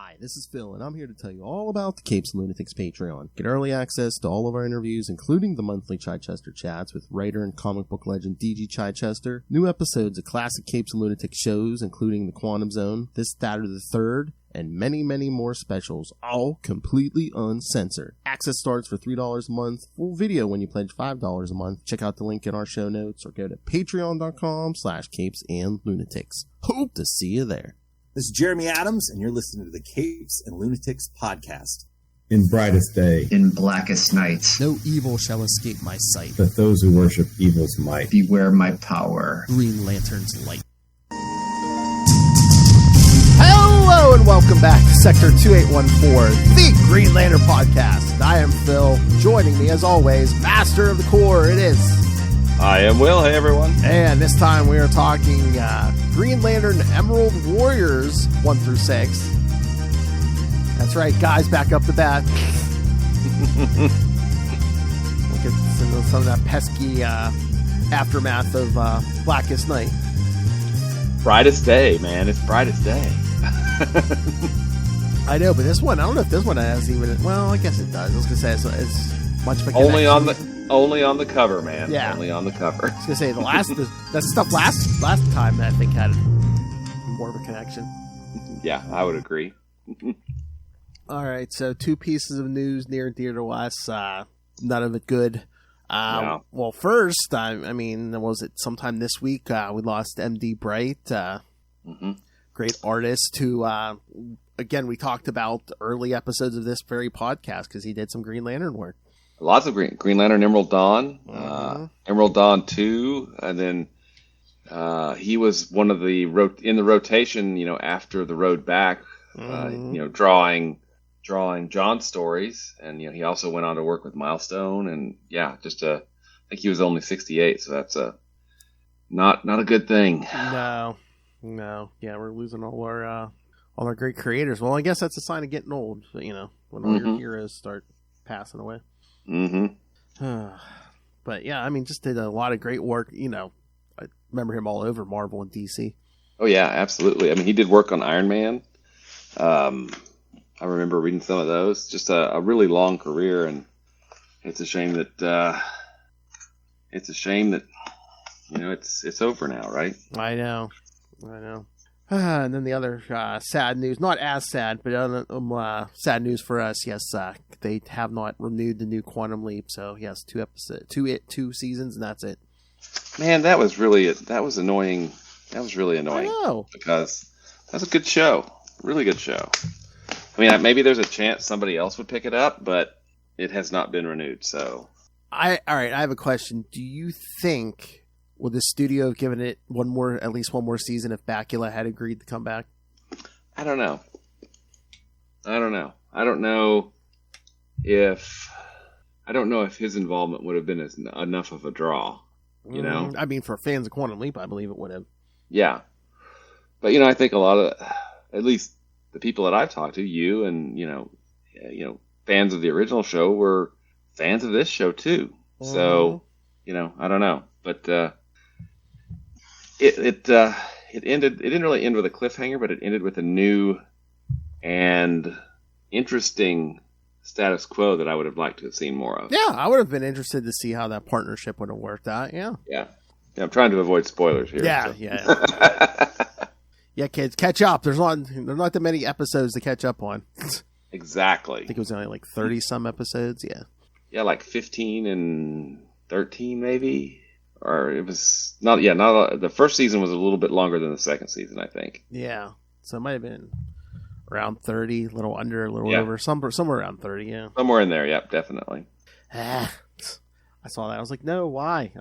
Hi, this is Phil, and I'm here to tell you all about the Capes and Lunatics Patreon. Get early access to all of our interviews, including the monthly Chichester chats with writer and comic book legend D.G. Chichester, new episodes of classic Capes and Lunatics shows, including The Quantum Zone, This, That, or the Third, and many, many more specials, all completely uncensored. Access starts for $3 a month, full video when you pledge $5 a month. Check out the link in our show notes, or go to patreon.com/CapesandLunatics. Hope to see you there. This is Jeremy Adams, and you're listening to the Capes and Lunatics podcast. In brightest day, in blackest nights, no evil shall escape my sight, but those who worship evil's might. Beware my power. Green Lantern's light. Hello and welcome back to Sector 2814, the Green Lantern podcast. I am Phil. Joining me, as always, Master of the Core. It is. I am Will. Hey, everyone. And this time we are talking Green Lantern Emerald Warriors 1 through 6. That's right, guys, back up the bat. We'll get into some of that pesky aftermath of Blackest Night. Brightest day, man. It's brightest day. I know, but this one, I don't know if this one has even. Well, I guess it does. I was gonna say it's much of a only on the cover, man. Yeah, only on the cover. I was gonna say that stuff last time I think had more of a connection. Yeah, I would agree. All right, so two pieces of news near and dear to us. None of it good. No. Well, first, I mean, was it sometime this week? We lost MD Bright, great artist who, again, we talked about early episodes of this very podcast because he did some Green Lantern work. Lots of Green Lantern, Emerald Dawn, Emerald Dawn 2, and then he was one of the in the rotation. After the Road Back, drawing John stories, and he also went on to work with Milestone, and I think he was only 68, so that's not a good thing. No, we're losing all our great creators. Well, I guess that's a sign of getting old. When all your heroes start passing away. But yeah, I mean, just did a lot of great work. I remember him all over Marvel and DC. Oh yeah, absolutely. I mean, he did work on Iron Man. I remember reading some of those. Just a really long career, and it's a shame that it's over now, right? I know. And then the other sad news, not as sad, but sad news for us. Yes, they have not renewed the new Quantum Leap. So yes, 2 seasons, and that's it. Man, that was annoying. That was really annoying. I know, because that's a good show, really good show. I mean, maybe there's a chance somebody else would pick it up, but it has not been renewed. So, all right. I have a question. Do you think would the studio have given it at least one more season if Bakula had agreed to come back? I don't know. I don't know if his involvement would have been enough of a draw. I mean, for fans of Quantum Leap, I believe it would have. Yeah, but I think a lot of, at least the people that I've talked to, you and fans of the original show were fans of this show too. So I don't know, but it ended. It didn't really end with a cliffhanger, but it ended with a new and interesting status quo that I would have liked to have seen more of. Yeah, I would have been interested to see how that partnership would have worked out. Yeah. I'm trying to avoid spoilers here. Yeah. Yeah, kids, catch up. There's not that many episodes to catch up on. Exactly. I think it was only like 30 some episodes. Yeah. Yeah, like 15 and 13 maybe. Or it was not the first season was a little bit longer than the second season, I think. Yeah. So it might have been around 30, a little under, a little over, somewhere around 30, yeah. Somewhere in there, yep, definitely. I saw that. I was like, no, why?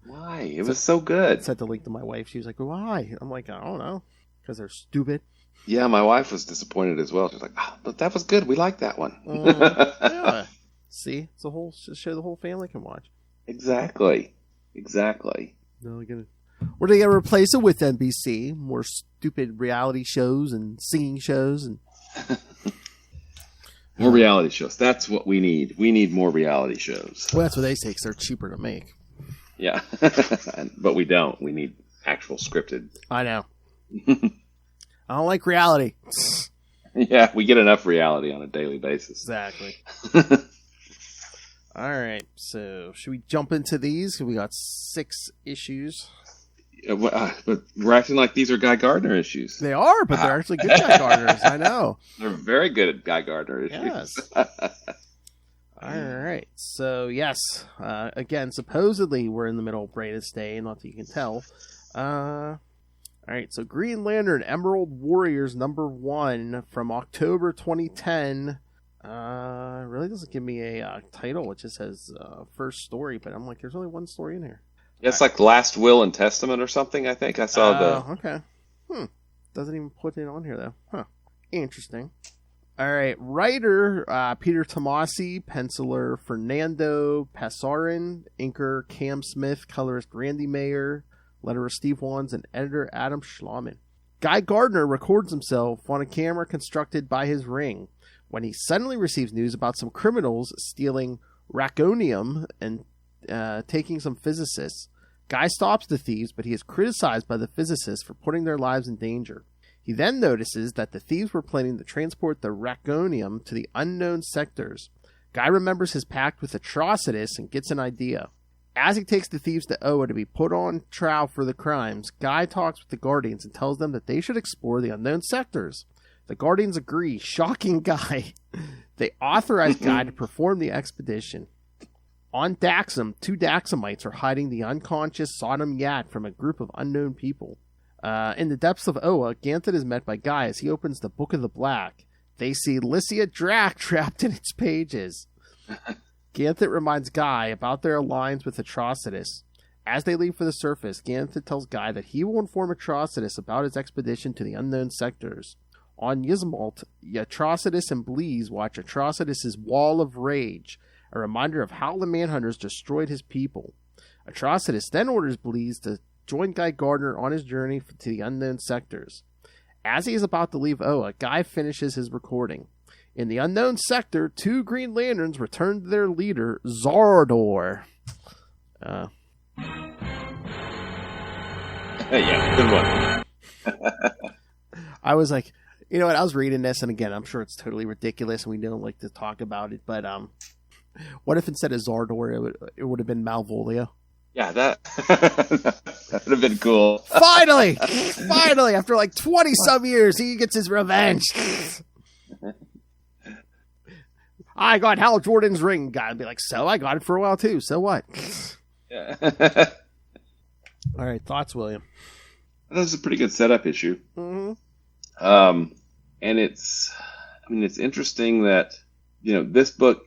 Why? It was so good. I sent the link to my wife. She was like, why? I'm like, I don't know. Because they're stupid. Yeah, my wife was disappointed as well. She was like, but that was good. We liked that one. Yeah. See? It's a show the whole family can watch. Exactly. No, what are they going to replace it with, NBC? More stupid reality shows and singing shows and more reality shows. That's what we need. We need more reality shows. Well, that's what they say because they're cheaper to make. Yeah, but we don't. We need actual scripted. I know. I don't like reality. Yeah, we get enough reality on a daily basis. Exactly. All right, so should we jump into these? We got 6 issues. But we're acting like these are Guy Gardner issues. They are, but they're actually good Guy Gardners. I know. They're very good at Guy Gardner issues. Yes. All right, so yes, again, supposedly we're in the middle of Brightest Day, not that you can tell. All right, so Green Lantern Emerald Warriors #1 from October 2010. Really doesn't give me a title. It just says first story, but I'm like, there's only one story in here. Yeah, it's like Last Will and Testament or something, I think. I saw Okay. Doesn't even put it on here, though. Huh. Interesting. All right. Writer, Peter Tomasi. Penciler, Fernando Passarin. Inker, Cam Smith. Colorist, Randy Mayer. Letterer, Steve Wands. And editor, Adam Schlauman. Guy Gardner records himself on a camera constructed by his ring when he suddenly receives news about some criminals stealing raconium and taking some physicists. Guy stops the thieves, but he is criticized by the physicists for putting their lives in danger. He then notices that the thieves were planning to transport the raconium to the unknown sectors. Guy remembers his pact with Atrocitus and gets an idea. As he takes the thieves to Oa to be put on trial for the crimes, Guy talks with the Guardians and tells them that they should explore the unknown sectors. The Guardians agree, shocking Guy. They authorize Guy to perform the expedition. On Daxam, 2 Daxamites are hiding the unconscious Sodom Yat from a group of unknown people. In the depths of Oa, Ganthet is met by Guy as he opens the Book of the Black. They see Lycia Drac trapped in its pages. Ganthet reminds Guy about their alliance with Atrocitus. As they leave for the surface, Ganthet tells Guy that he will inform Atrocitus about his expedition to the unknown sectors. On Yzmalt, Atrocitus and Bleez watch Atrocitus' Wall of Rage, a reminder of how the Manhunters destroyed his people. Atrocitus then orders Bleez to join Guy Gardner on his journey to the unknown sectors. As he is about to leave Oa, Guy finishes his recording. In the unknown sector, 2 Green Lanterns return to their leader, Zardor. Yeah, good one. I was like, you know what, I was reading this, and again, I'm sure it's totally ridiculous, and we don't like to talk about it, but what if instead of Zardor, it would have been Malvolio? Yeah, that would have been cool. Finally, after like 20-some years, he gets his revenge. I got Hal Jordan's ring. Guy would be like, so I got it for a while too. So what? Yeah. All right, thoughts, William? That was a pretty good setup issue. Mm-hmm. And it's interesting that, this book,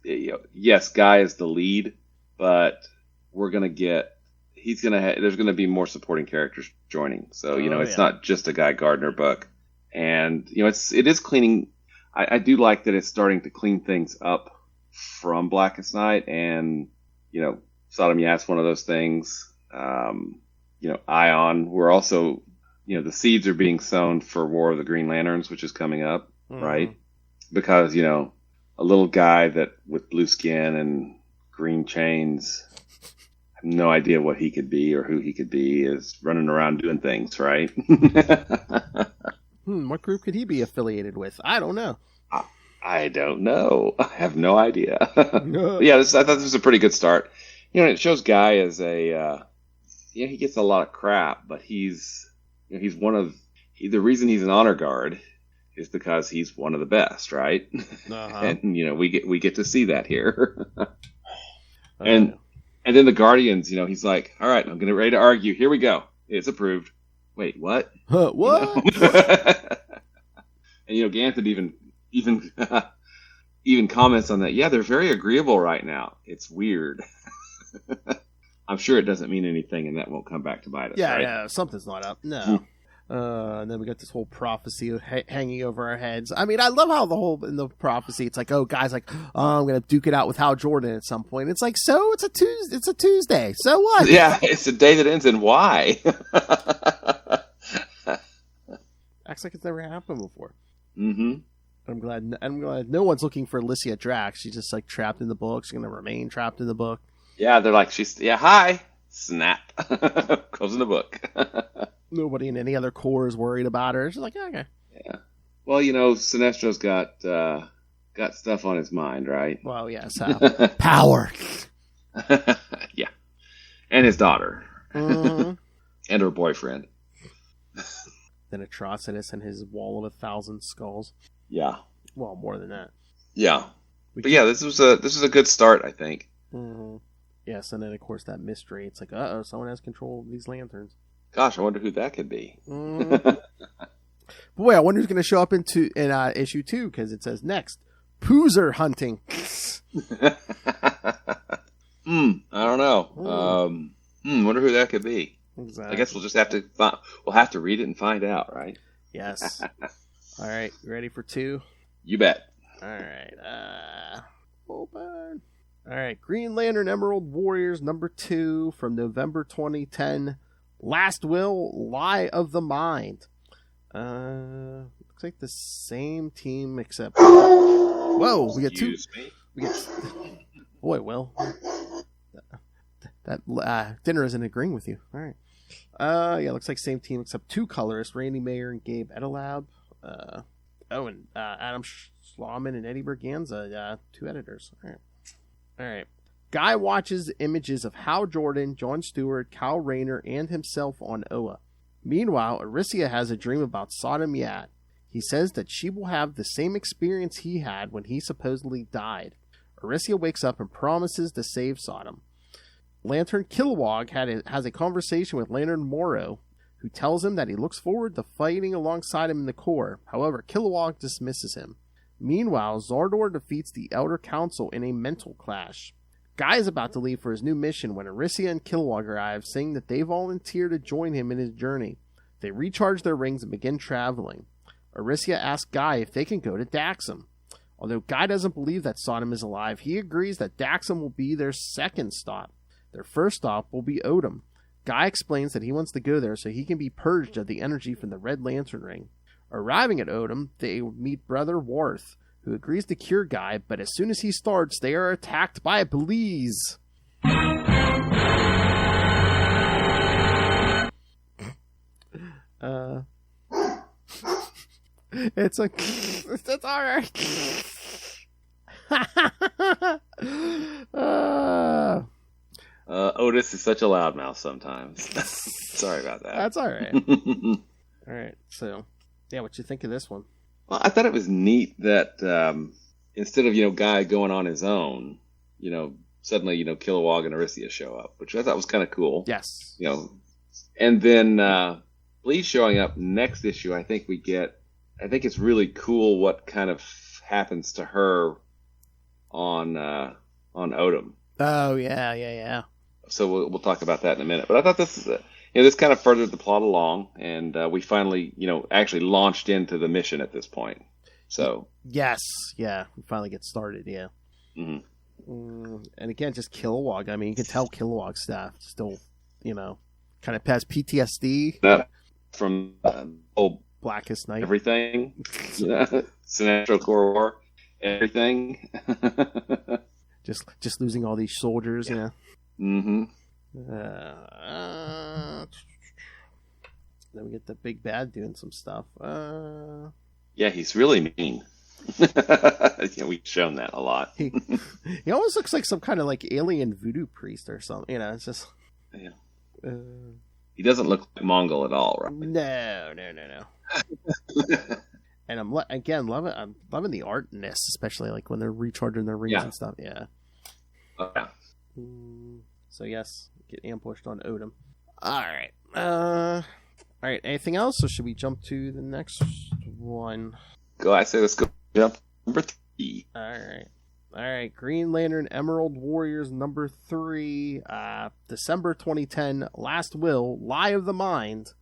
yes, Guy is the lead, but there's going to be more supporting characters joining. So, it's not just a Guy Gardner book. And, it is cleaning. I do like that it's starting to clean things up from Blackest Night, and, Sodom Yat's one of those things. Ion, we're also, the seeds are being sown for War of the Green Lanterns, which is coming up, right? Because, a little guy that with blue skin and green chains, I have no idea what he could be or who he could be, is running around doing things, right? What group could he be affiliated with? I don't know. I don't know. I have no idea. Yeah, I thought this was a pretty good start. It shows Guy as he gets a lot of crap, but he's the reason he's an honor guard is because he's one of the best, right? Uh-huh. And we get to see that here. And then the Guardians, he's like, all right, I'm getting ready to argue. Here we go. It's approved. Wait, what? What? And Ganthet even comments on that. Yeah, they're very agreeable right now. It's weird. I'm sure it doesn't mean anything, and that won't come back to bite us. Yeah, right? yeah, something's not up. No. And then we got this whole prophecy hanging over our heads. I mean, I love how in the prophecy, it's like, oh, guys, like, oh, I'm gonna duke it out with Hal Jordan at some point. It's like, so it's a Tuesday. So what? Yeah, it's a day that ends in Y. Acts like it's never happened before. Mm-hmm. I'm glad no one's looking for Lycia Drax. She's just like trapped in the book. She's gonna remain trapped in the book. Yeah, they're like, hi, snap, closing the book. Nobody in any other corps is worried about her. She's like, okay. Yeah. Well, Sinestro's got stuff on his mind, right? Well, yes. Power. Yeah. And his daughter. Mm-hmm. And her boyfriend. Then Atrocitus and his wall of 1,000 skulls. Yeah. Well, more than that. Yeah. But yeah, this was a good start, I think. Mm-hmm. Yes, and then of course that mystery. It's like, someone has control of these lanterns. Gosh, I wonder who that could be. Mm-hmm. Boy, I wonder who's going to show up in issue 2, because it says next, Poozer hunting. I don't know. Wonder who that could be. Exactly. I guess we'll just have to read it and find out, right? Yes. All right, you ready for 2? You bet. All right. Open. All right, Green Lantern Emerald Warriors number 2 from November 2010. Last Will, Lie of the Mind. Looks like the same team except. Whoa, we get 2. We get. Boy, Will. That dinner isn't agreeing with you. All right. Yeah, looks like same team except 2 colorists, Randy Mayer and Gabe Edelab. And Adam Schlauman and Eddie Berganza, 2 editors. All right. Guy watches images of Hal Jordan, John Stewart, Kyle Rayner, and himself on Oa. Meanwhile, Arisia has a dream about Sodom Yad. He says that she will have the same experience he had when he supposedly died. Arisia wakes up and promises to save Sodom. Lantern Kilowog has a conversation with Lantern Morrow, who tells him that he looks forward to fighting alongside him in the Corps. However, Kilowog dismisses him. Meanwhile, Zardor defeats the Elder Council in a mental clash. Guy is about to leave for his new mission when Arisia and Kilowog arrive, saying that they volunteer to join him in his journey. They recharge their rings and begin traveling. Arisia asks Guy if they can go to Daxam. Although Guy doesn't believe that Sodom is alive, he agrees that Daxam will be their second stop. Their first stop will be Odom. Guy explains that he wants to go there so he can be purged of the energy from the Red Lantern Ring. Arriving at Odom, they meet Brother Worth, who agrees to cure Guy, but as soon as he starts, they are attacked by Bleez. It's like, that's alright. Otis is such a loudmouth sometimes. Sorry about that. That's alright. Alright, so, yeah, what you think of this one? Well, I thought it was neat that instead of, Guy going on his own, suddenly, Kilowog and Arisia show up, which I thought was kind of cool. Yes. And then Bleez showing up next issue, I think it's really cool what kind of happens to her on Odom. Oh, yeah. So we'll talk about that in a minute. But I thought this kind of furthered the plot along, and we finally, actually launched into the mission at this point. So yes, yeah, we finally get started. Yeah, and again, just Kilowog. I mean, you can tell Kilowog staff still, kind of past PTSD from old Blackest Night, everything, Sinestro Corps War, everything. just losing all these soldiers. Yeah. Mm-hmm. Then we get the big bad doing some stuff. Yeah, he's really mean. We've shown that a lot. He almost looks like some kind of like alien voodoo priest or something. It's just. Yeah. He doesn't look like Mongol at all, right? No. And I'm loving the art in this, especially like when they're recharging their rings and stuff. Yeah. Oh, yeah. So yes, get ambushed on Odom. All right. Anything else, or should we jump to the next one? I say let's go jump number 3. All right. Green Lantern Emerald Warriors number 3, December 2010. Last Will, Lie of the Mind.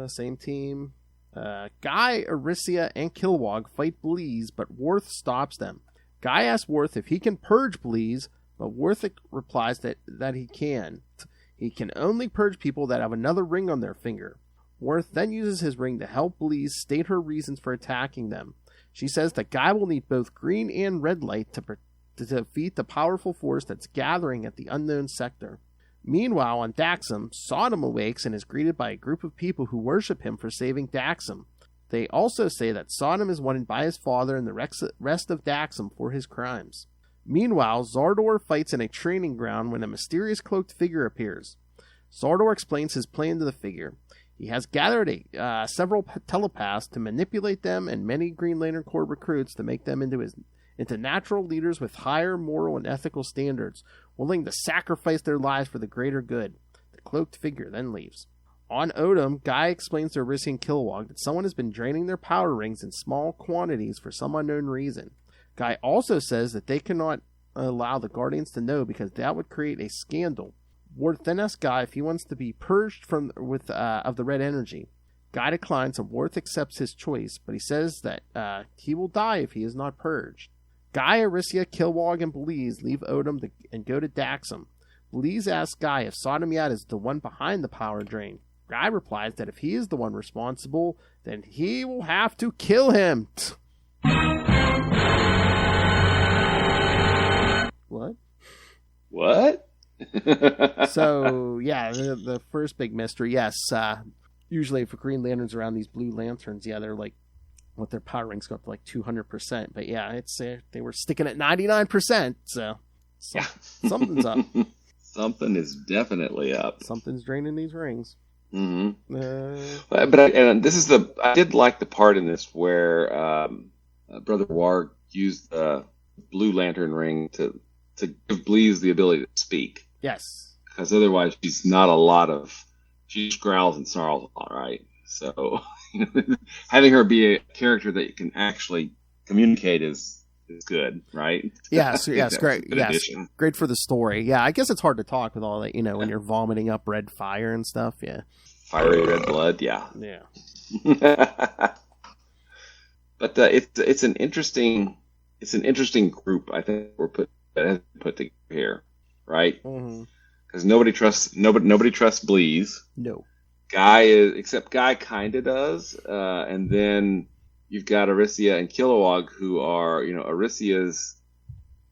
Same team. Guy, Arisia, and Kilowog fight Bleez, but Worth stops them. Guy asks Worth if he can purge Bleez, but Worth replies that he can. He can only purge people that have another ring on their finger. Worth then uses his ring to help Bleez state her reasons for attacking them. She says that Guy will need both green and red light to defeat the powerful force that's gathering at the unknown sector. Meanwhile, on Daxam, Sodom awakes and is greeted by a group of people who worship him for saving Daxam. They also say that Sodom is wanted by his father and the rest of Daxam for his crimes. Meanwhile, Zardor fights in a training ground when a mysterious cloaked figure appears. Zardor explains his plan to the figure. He has gathered several telepaths to manipulate them and many Green Lantern Corps recruits to make them into natural leaders with higher moral and ethical standards, willing to sacrifice their lives for the greater good. The cloaked figure then leaves. On Odom, Guy explains to Arisia and Kilowog that someone has been draining their power rings in small quantities for some unknown reason. Guy also says that they cannot allow the Guardians to know because that would create a scandal. Ward then asks Guy if he wants to be purged of the red energy. Guy declines and Worth accepts his choice, but he says that he will die if he is not purged. Guy, Arisia, Kilowog, and Bleez leave Odom and go to Daxam. Bleez asks Guy if Sodom Yat is the one behind the power drain. Guy replies that if he is the one responsible, then he will have to kill him. What? So, yeah, the first big mystery, yes. Usually if a Green Lantern's around these blue lanterns, yeah, they're like, what their power rings go up to like 200%. But yeah, it's they were sticking at 99%. So yeah, something's up. Something is definitely up. Something's draining these rings. Mm-hmm. But I did like the part in this where Brother Warg used the Blue Lantern ring to give Bleez the ability to speak. Yes. Because otherwise she just growls and snarls a lot, right? So having her be a character that you can actually communicate is good, right? Yes, great. Yes, addition. Great for the story. Yeah, I guess it's hard to talk with all that, when you're vomiting up red fire and stuff. Yeah, fiery red blood. Yeah, yeah. But it's an interesting group. I think that has been put together here, right? Because nobody trusts Bleez. No. Guy kind of does, and then you've got Arisia and Kilowog, who are, Arisia's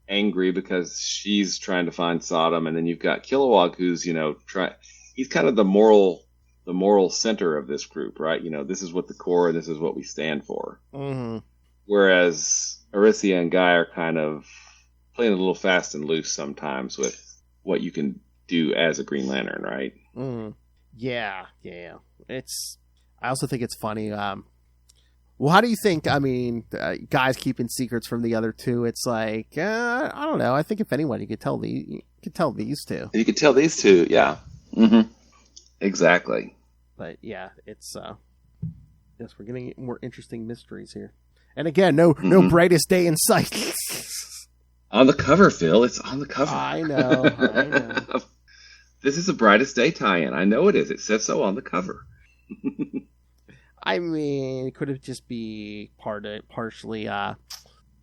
angry because she's trying to find Sodom, and then you've got Kilowog, who's, he's kind of the moral center of this group, right? This is what the core, this is what we stand for. Mm-hmm. Whereas Arisia and Guy are kind of playing a little fast and loose sometimes with what you can do as a Green Lantern, right? Mm-hmm. Yeah. I also think it's funny. Well, how do you think? I mean, Guy's keeping secrets from the other two. It's like I don't know. I think if anyone, you could tell these two. You could tell these two, yeah. Mm-hmm. Exactly. But yeah, it's yes, we're getting more interesting mysteries here. And again, no brightest day in sight. On the cover, Phil. It's on the cover. I know. This is a Brightest Day tie-in. I know it is. It says so on the cover. I mean, could it just be partially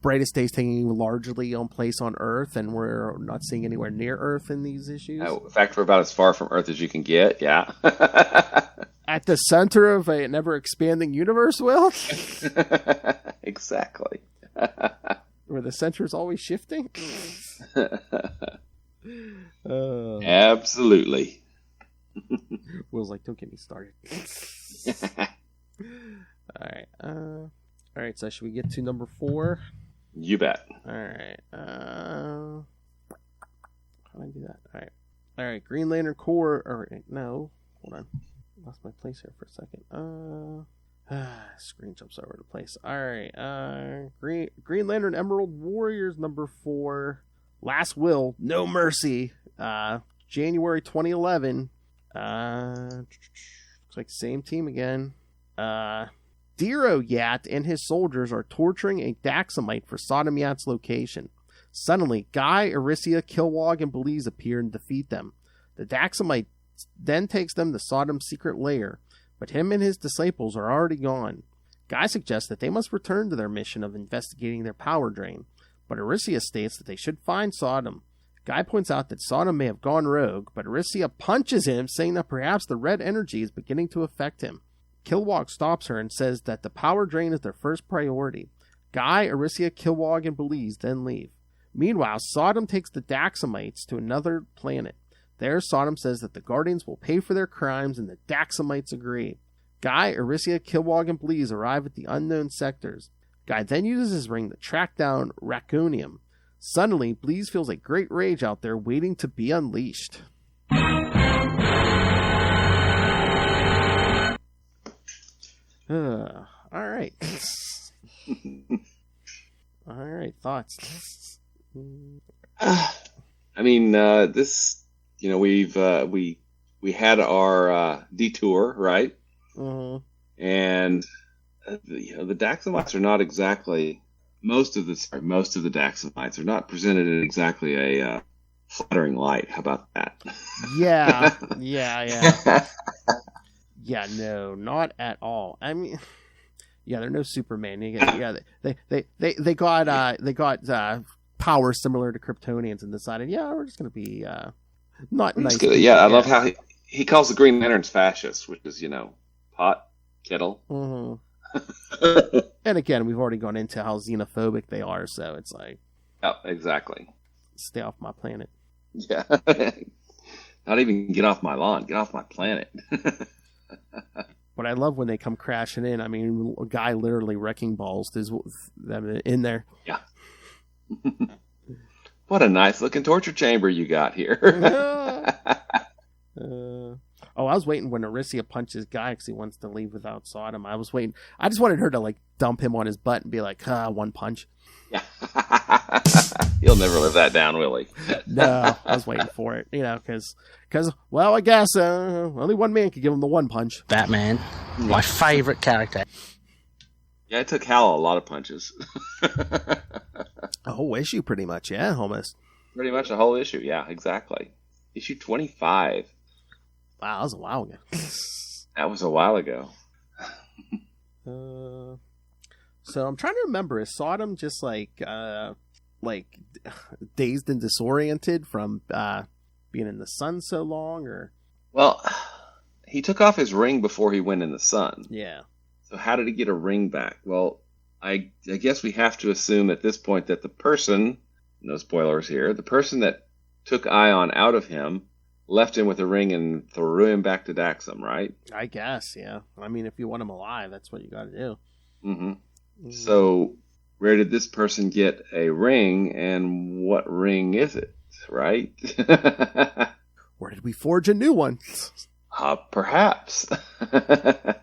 Brightest Day's taking largely on place on Earth, and we're not seeing anywhere near Earth in these issues? In fact, we're about as far from Earth as you can get, yeah. At the center of a never-expanding universe, Will? Exactly. Where the center is always shifting? Absolutely. Will's like, don't get me started. All right, so should we get to number 4? You bet. All right. How do I do that? All right. Green Lantern Corps. No, hold on. Lost my place here for a second. Screen jumps over to place. All right. Green Lantern Emerald Warriors number 4. Last Will, No Mercy. January 2011. Looks like same team again. Dero Yat and his soldiers are torturing a Daxamite for Sodom Yat's location. Suddenly, Guy, Arisia, Kilowog, and Bleez appear and defeat them. The Daxamite then takes them to Sodom's secret lair, but him and his disciples are already gone. Guy suggests that they must return to their mission of investigating their power drain, but Arisia states that they should find Sodom. Guy points out that Sodom may have gone rogue, but Arisia punches him, saying that perhaps the red energy is beginning to affect him. Kilowog stops her and says that the power drain is their first priority. Guy, Arisia, Kilowog, and Bleez then leave. Meanwhile, Sodom takes the Daxamites to another planet. There, Sodom says that the Guardians will pay for their crimes, and the Daxamites agree. Guy, Arisia, Kilowog, and Bleez arrive at the unknown sectors. Guy then uses his ring to track down Raccoonium. Suddenly, Bleez feels a great rage out there waiting to be unleashed. All right. All right, thoughts? I mean, this, we've we had our detour, right? Mm-hmm. And the Daxamites are not exactly most of the Daxamites are not presented in exactly a flattering light. How about that? Yeah. Yeah, no, not at all. I mean, yeah, they're no Superman. They got powers similar to Kryptonians and decided, yeah, we're just gonna be not nice. Yeah, I love how he calls the Green Lanterns fascists, which is pot kettle. Mm-hmm. And again, we've already gone into how xenophobic they are, so it's like, yeah, exactly. Stay off my planet. Yeah, not even get off my lawn. Get off my planet. But I love when they come crashing in. I mean, a guy literally wrecking balls them in there. Yeah. What a nice looking torture chamber you got here. I was waiting when Arisia punches Guy because he wants to leave without Sodom. I was waiting. I just wanted her to dump him on his butt and be like, one punch. Yeah. He'll never live that down, will he? No, I was waiting for it, because, well, I guess only one man could give him the one punch. Batman, my favorite character. Yeah, it took Hal a lot of punches. A whole issue, pretty much, yeah, almost. Pretty much a whole issue, yeah, exactly. Issue 25. Wow, that was a while ago. That was a while ago. So I'm trying to remember, is Sodom just dazed and disoriented from being in the sun so long, or? Well, he took off his ring before he went in the sun. Yeah. So how did he get a ring back? Well, I guess we have to assume at this point that the person, no spoilers here, the person that took Ion out of him left him with a ring and threw him back to Daxam, right? I guess, yeah. I mean, if you want him alive, that's what you got to do. Mm-hmm. So, where did this person get a ring, and what ring is it, right? Where did we forge a new one? Perhaps. Then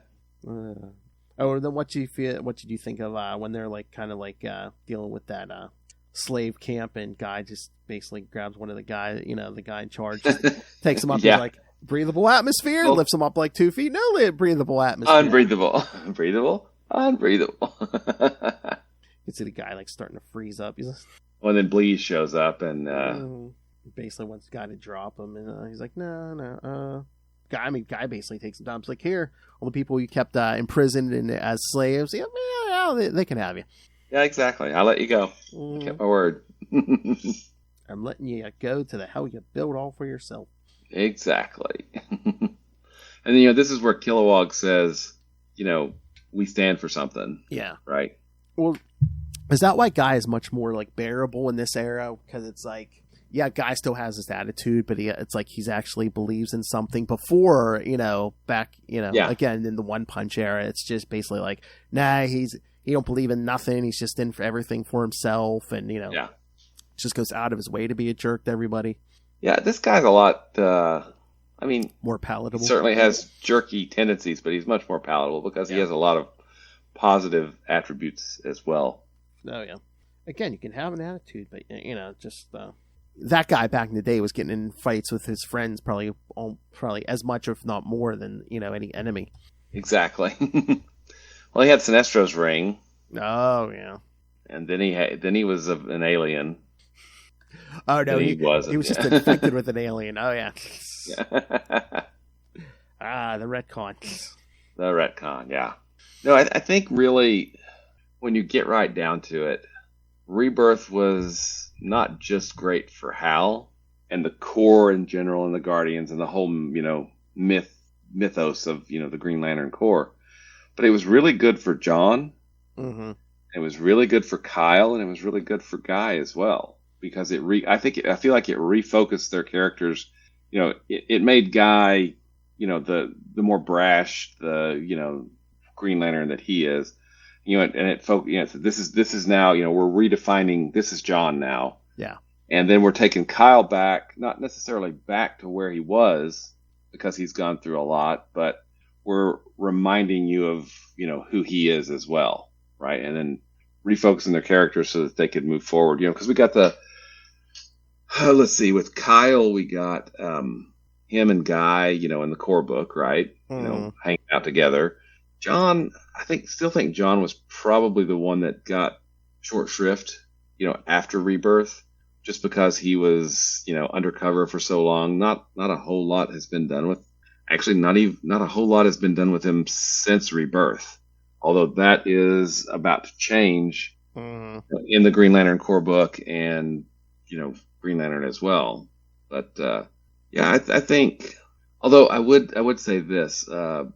what did you think of when they're dealing with that slave camp, and Guy just basically grabs one of the guy, the guy in charge, takes him up, yeah. And breathable atmosphere, lifts him up 2 feet, no breathable atmosphere. Unbreathable. Unbreathable. You see the guy starting to freeze up. Well, then Bleez shows up and basically wants the guy to drop him, and he's like, no. Guy basically takes him down. It's here, all the people you kept imprisoned and as slaves, they can have you. Yeah, exactly. I'll let you go. I kept my word. I'm letting you go to the hell you build all for yourself. Exactly. And then, this is where Kilowog says, we stand for something. Yeah. Right? Well, is that why Guy is much more bearable in this era? Because it's Guy still has this attitude, but it's he's actually believes in something. Before, back, again, in the One Punch era, it's just basically he don't believe in nothing. He's just in for everything for himself, and just goes out of his way to be a jerk to everybody. Yeah, this guy's a lot. More palatable. He certainly has jerky tendencies, but he's much more palatable because he has a lot of positive attributes as well. Oh yeah. Again, you can have an attitude, but just that guy back in the day was getting in fights with his friends, probably as much, if not more, than any enemy. Exactly. Well, he had Sinestro's ring. Oh yeah. And then he was an alien. Oh no, he wasn't. He was just infected with an alien. Oh yeah. The retcon. The retcon, yeah. No, I think really, when you get right down to it, Rebirth was not just great for Hal and the Corps in general and the Guardians and the whole, mythos of, the Green Lantern Corps, but it was really good for John. Mm-hmm. It was really good for Kyle, and it was really good for Guy as well, because I feel like it refocused their characters. It made Guy the more brash, Green Lantern that he is, and this is now, we're redefining, this is John now. Yeah. And then we're taking Kyle back, not necessarily back to where he was because he's gone through a lot, but we're reminding you of, who he is as well. Right. And then refocusing their characters so that they could move forward, because we got let's see, with Kyle, we got, him and Guy, in the core book, right? Hanging out together. John, still think John was probably the one that got short shrift, after Rebirth, just because he was, undercover for so long. Not a whole lot has been done with. Actually, not a whole lot has been done with him since Rebirth. Although that is about to change in the Green Lantern core book and, Green Lantern as well. But I think. Although I would say this, Bo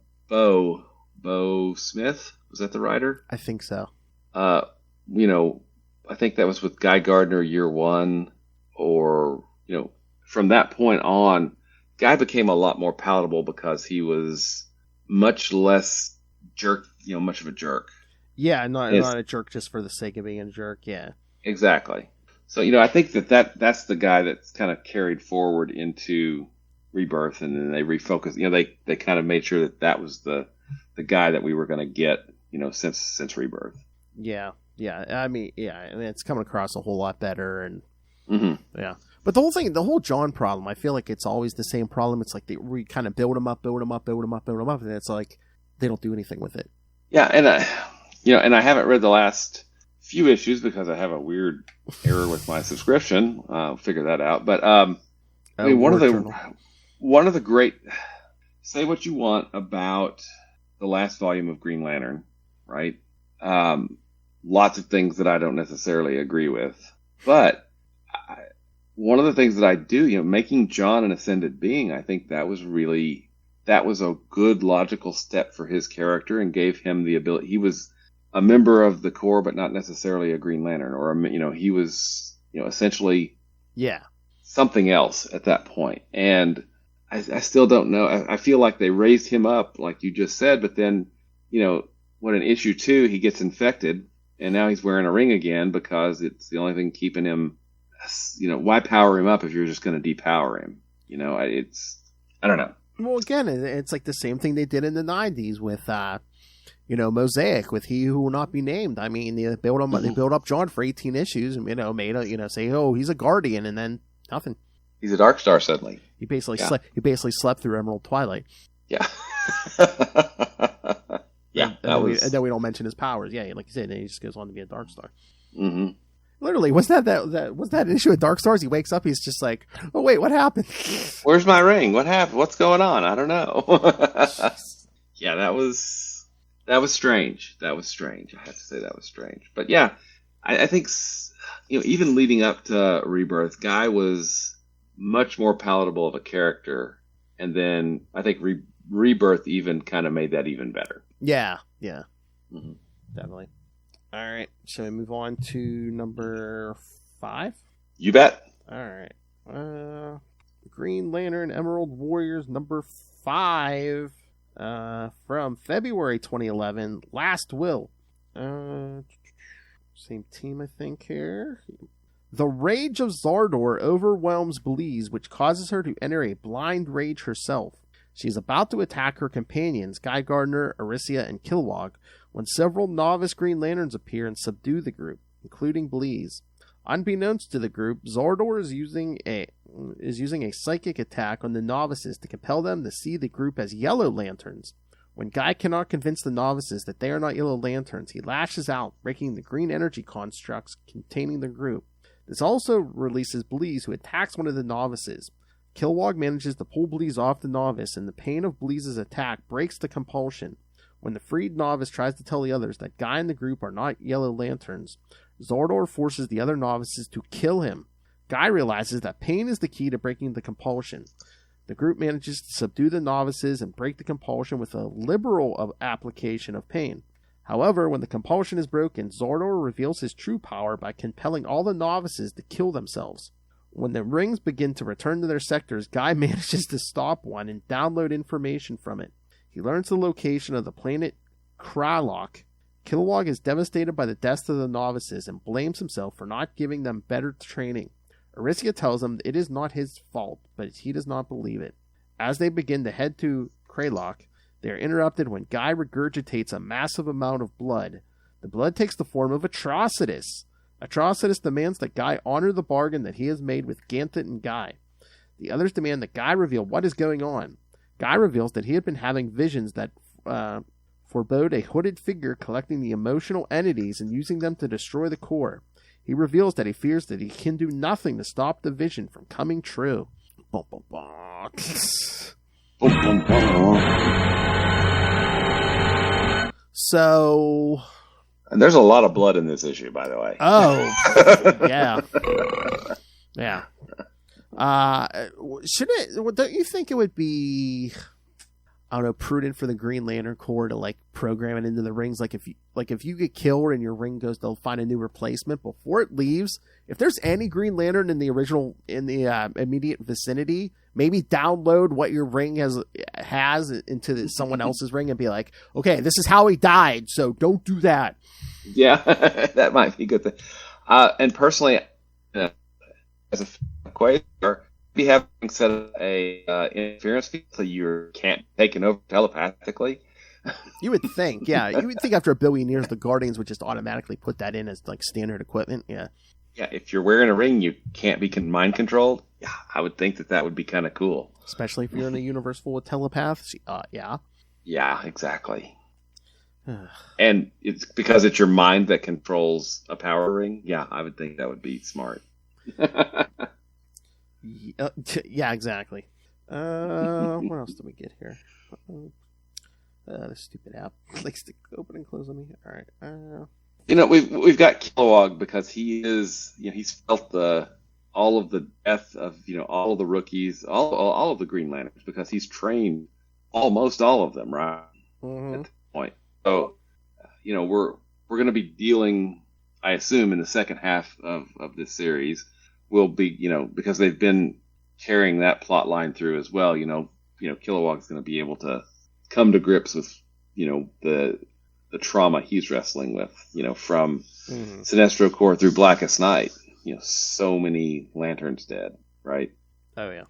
Smith, was that the writer? I think so. I think that was with Guy Gardner year one, or from that point on, Guy became a lot more palatable because he was much less much of a jerk. Yeah, not a jerk just for the sake of being a jerk. Yeah, exactly. So I think that's the guy that's kind of carried forward into Rebirth, and then they refocused. They kind of made sure that was the guy that we were going to get. Since Rebirth. Yeah. I mean, it's coming across a whole lot better, and yeah. But the whole John problem, I feel like it's always the same problem. It's like we kind of build him up, and it's like they don't do anything with it. Yeah, and and I haven't read the last few issues because I have a weird error with my subscription. I'll figure that out. But I mean, one of the great, say what you want about the last volume of Green Lantern, right? Lots of things that I don't necessarily agree with, but one of the things that I do, making John an ascended being, I think that was a good logical step for his character and gave him the ability. He was a member of the Corps, but not necessarily a Green Lantern, or he was, essentially, something else at that point. And I still don't know. I feel like they raised him up, like you just said, but then, when in issue 2 he gets infected, and now he's wearing a ring again because it's the only thing keeping him. Why power him up if you're just going to depower him? I don't know. Well, again, it's like the same thing they did in the 90s with, Mosaic, with He Who Will Not Be Named. I mean, they built up John for 18 issues and, made say, oh, he's a Guardian, and then nothing. He's a Dark Star suddenly. He basically slept through Emerald Twilight. Yeah. Yeah. And then we don't mention his powers. Yeah, like you said, then he just goes on to be a Dark Star. Mm-hmm. Literally, was that an issue with Dark Stars? He wakes up, he's just like, oh wait, what happened? Where's my ring? What happened? What's going on? I don't know. Yeah, that was strange. That was strange. I have to say that was strange. But yeah, I think even leading up to Rebirth, Guy was much more palatable of a character, and then I think Rebirth even kind of made that even better. Yeah, definitely. All right, shall we move on to number 5? You bet. All right. Green Lantern Emerald Warriors number 5 from February 2011, Last Will. Same team, I think, here. The rage of Zardor overwhelms Bleez, which causes her to enter a blind rage herself. She is about to attack her companions, Guy Gardner, Arisia, and Kilowog, when several novice Green Lanterns appear and subdue the group, including Bleez. Unbeknownst to the group, Zardor is using a psychic attack on the novices to compel them to see the group as Yellow Lanterns. When Guy cannot convince the novices that they are not Yellow Lanterns, he lashes out, breaking the green energy constructs containing the group. This also releases Bleez, who attacks one of the novices. Kilowog manages to pull Bleez off the novice, and the pain of Bleez's attack breaks the compulsion. When the freed novice tries to tell the others that Guy and the group are not Yellow Lanterns, Zardor forces the other novices to kill him. Guy realizes that pain is the key to breaking the compulsion. The group manages to subdue the novices and break the compulsion with a liberal application of pain. However, when the compulsion is broken, Zardor reveals his true power by compelling all the novices to kill themselves. When the rings begin to return to their sectors, Guy manages to stop one and download information from it. He learns the location of the planet Kilowog. Kilowog is devastated by the deaths of the novices and blames himself for not giving them better training. Arisia tells him it is not his fault, but he does not believe it. As they begin to head to Kilowog, they are interrupted when Guy regurgitates a massive amount of blood. The blood takes the form of Atrocitus. Atrocitus demands that Guy honor the bargain that he has made with Ganthet and Guy. The others demand that Guy reveal what is going on. Guy reveals that he had been having visions that forebode a hooded figure collecting the emotional entities and using them to destroy the core. He reveals that he fears that he can do nothing to stop the vision from coming true. So... And there's a lot of blood in this issue, by the way. Oh, yeah. Yeah. Don't you think it would be, I don't know, prudent for the Green Lantern Corps to like program it into the rings? Like if you get killed and your ring goes, they'll find a new replacement before it leaves. If there's any Green Lantern in the immediate vicinity, maybe download what your ring has into someone else's ring and be like, okay, this is how he died, so don't do that. Yeah, that might be a good thing. And personally, as a Quasar, we have set a interference field so you can't be taken over telepathically. You would think, yeah. You would think after a billion years, the Guardians would just automatically put that in as like standard equipment. Yeah. Yeah, if you're wearing a ring, you can't be mind controlled. Yeah, I would think that would be kind of cool. Especially if you're in a universe full of telepaths. Yeah. Yeah, exactly. And it's because it's your mind that controls a power ring. Yeah, I would think that would be smart. Yeah, exactly. What else did we get here? The stupid app likes to open and close on me. All right. We've got Kilowog because he is, he's felt all of the death of all of the rookies, all of the Green Lanterns, because he's trained almost all of them, right? Mm-hmm. At this point. So, we're going to be dealing, I assume, in the second half of this series, will be, because they've been carrying that plot line through as well. Kilowog's going to be able to come to grips with, the trauma he's wrestling with, from Sinestro Corps through Blackest Night. So many Lanterns dead, right? Oh yeah.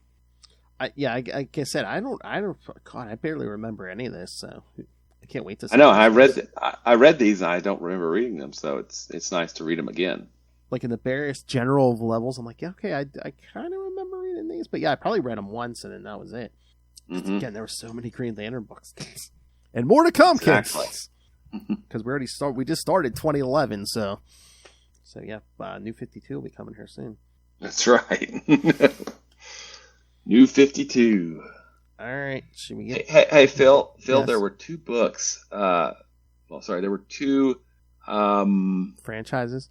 Like I said, I don't. God, I barely remember any of this, so I can't wait to see. I know. I read these, and I don't remember reading them, so it's nice to read them again. Like in the various general levels, I'm like, yeah, okay, I kind of remember reading these, but yeah, I probably read them once, and then that was it. Mm-hmm. Again, there were so many Green Lantern books, and more to come, exactly. Kids. Because we just started 2011, so yeah, New 52 will be coming here soon. That's right. New 52. All right, should we get? Hey, Phil. Yes. There were two books. There were two franchises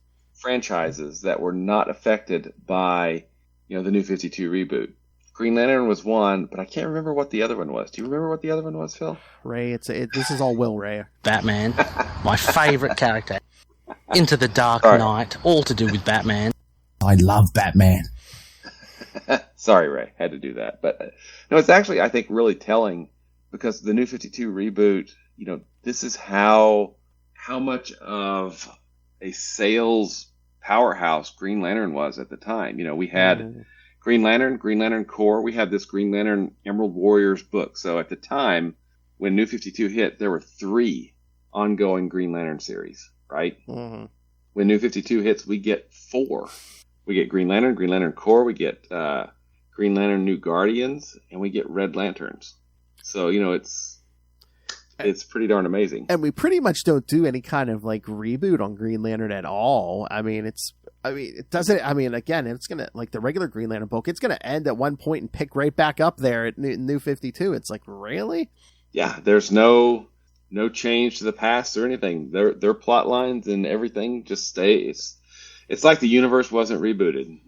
that were not affected by the New 52 reboot. Green Lantern was one, but I can't remember what the other one was. Do you remember what the other one was, Phil? Ray, this is all Will Ray. Batman, my favorite character. Into the Dark Knight, all to do with Batman. I love Batman. Sorry, Ray, had to do that. But no, it's actually, I think, really telling because the New 52 reboot, this is how much of a sales powerhouse Green Lantern was at the time. We had Green Lantern Corps. We had this Green Lantern Emerald Warriors book. So at the time when New 52 hit, there were 3 ongoing Green Lantern series, right? Mm-hmm. When New 52 hits, we get 4. We get Green Lantern Corps, we get Green Lantern New Guardians, and we get Red Lanterns. So, it's pretty darn amazing. And we pretty much don't do any kind of like reboot on Green Lantern at all. It doesn't. Again, it's gonna, like the regular Green Lantern book, it's gonna end at one point and pick right back up there at New 52. It's like, really? Yeah, there's no change to the past or anything. Their plot lines and everything just stays. It's like the universe wasn't rebooted.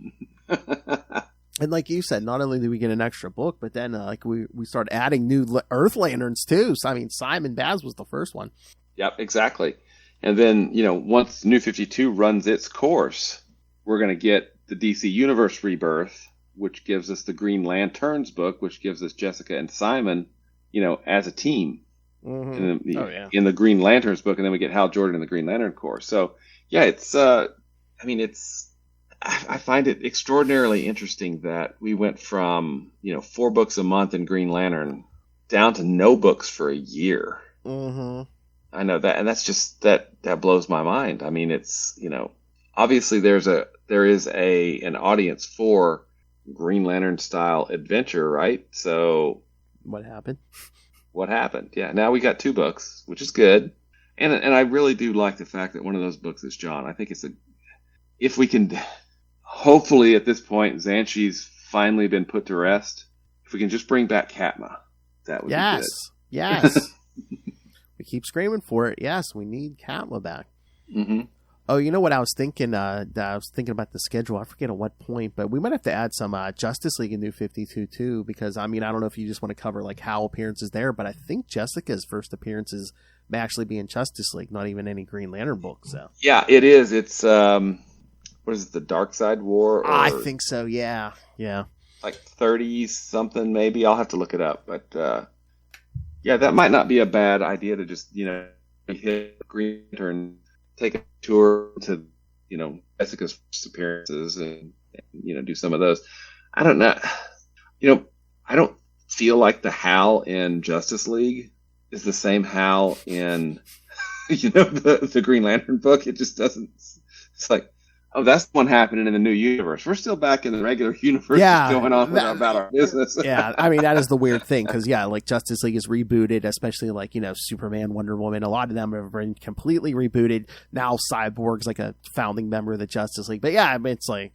And like you said, not only do we get an extra book, but then we start adding new Earth Lanterns too. So Simon Baz was the first one. Yep, exactly. And then once New 52 runs its course, we're going to get the DC Universe Rebirth, which gives us the Green Lanterns book, which gives us Jessica and Simon, as a team in the Green Lanterns book, and then we get Hal Jordan in the Green Lantern Corps. So yeah, I find it extraordinarily interesting that we went from 4 books a month in Green Lantern down to no books for a year. Mm-hmm. I know that, and that's just that blows my mind. I mean, it's obviously there is an audience for Green Lantern style adventure, right? So what happened? Yeah, now we got 2 books, which is good, and I really do like the fact that one of those books is John. I think if we can, hopefully at this point, Zanshi's finally been put to rest. If we can just bring back Katma, that would be good. Yes. We keep screaming for it. Yes, we need Katma back. Mm-hmm. Oh, you know what I was thinking? I was thinking about the schedule. I forget at what point, but we might have to add some Justice League in New 52 too, because I don't know if you just want to cover like Hal appearances there, but I think Jessica's first appearances may actually be in Justice League, not even any Green Lantern books. So yeah, it is. It's what is it? The Dark Side War? I think so. Yeah. Like 30 something, maybe. I'll have to look it up, but yeah, that might not be a bad idea to just hit Green Lantern, take a tour to Jessica's first appearances and do some of those. I don't know. I don't feel like the Hal in Justice League is the same Hal in the Green Lantern book. It just doesn't. It's like, oh, that's the one happening in the new universe. We're still back in the regular universe, going on about our business. Yeah, that is the weird thing, because like Justice League is rebooted, especially like Superman, Wonder Woman. A lot of them have been completely rebooted. Now Cyborg's like a founding member of the Justice League. But yeah, it's like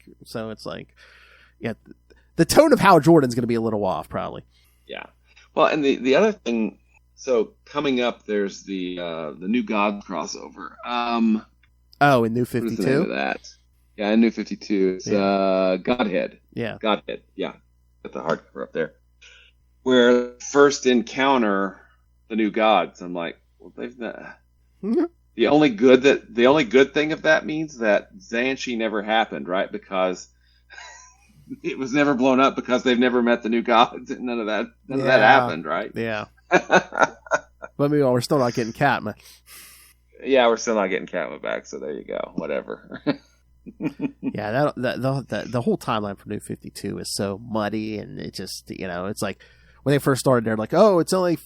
the tone of Hal Jordan's going to be a little off, probably. Yeah. Well, and the other thing. So coming up, there's the New Gods crossover. In New 52. What is the name of that? Yeah, in New 52, it's Godhead. Yeah. Godhead, yeah. Got the hardcover up there. Where first encounter the New Gods, I'm like, well, they've not... The only good thing of that means that Zanshi never happened, right? Because it was never blown up because they've never met the New Gods, and none of that happened, right? Yeah. But meanwhile, we're still not getting Katma. Yeah, we're still not getting Katma back, so there you go. Whatever. Yeah, the whole timeline for New 52 is so muddy, and it just it's like when they first started, they're like, oh, it's only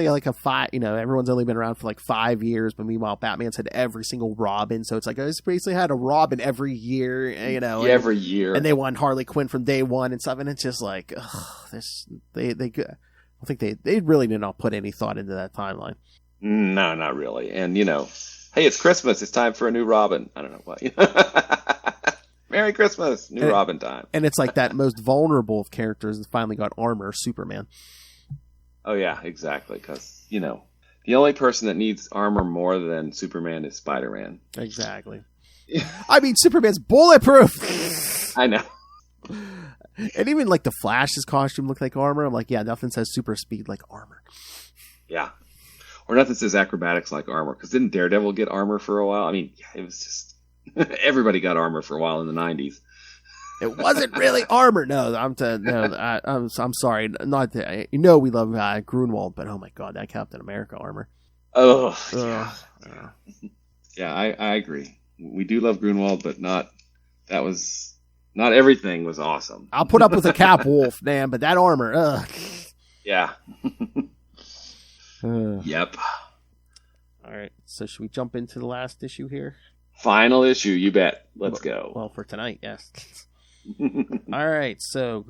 like a 5, everyone's only been around for like 5 years, but meanwhile Batman's had every single Robin, so it's like it's basically had a Robin every year, every year, and they won Harley Quinn from day one and stuff, and it's just like, I think they really did not put any thought into that timeline. No, not really. And hey, it's Christmas. It's time for a new Robin. I don't know what. Merry Christmas, new Robin time. And it's like that most vulnerable of characters has finally got armor, Superman. Oh yeah, exactly. Because the only person that needs armor more than Superman is Spider-Man. Exactly. Superman's bulletproof. I know. And even like the Flash's costume looked like armor. I'm like, yeah, nothing says super speed like armor. Yeah. Or nothing says acrobatics like armor. Because didn't Daredevil get armor for a while? It was just... Everybody got armor for a while in the 90s. It wasn't really armor. No, I'm sorry. Not that, we love Grunwald, but oh my god, that Captain America armor. Oh, yeah. I agree. We do love Grunwald, but not everything was awesome. I'll put up with a Cap Wolf, man, but that armor, ugh. Yeah. Yep. All right. So should we jump into the last issue here? Final issue, you bet. Let's go. Well, for tonight, yes. All right. So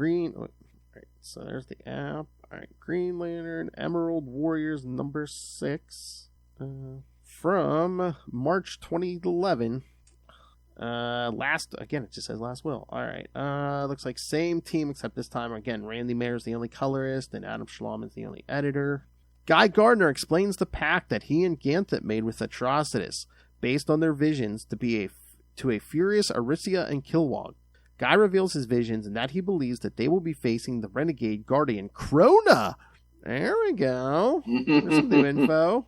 so there's the app. All right. Green Lantern, Emerald Warriors number 6 from March 2011. It just says last will. All right. Looks like same team except this time again. Randy Mayer's the only colorist and Adam Schlom is the only editor. Guy Gardner explains the pact that he and Ganthet made with Atrocitus, based on their visions to a furious Arisia and Kilowog. Guy reveals his visions and that he believes that they will be facing the renegade Guardian Krona. There we go. There's some new info.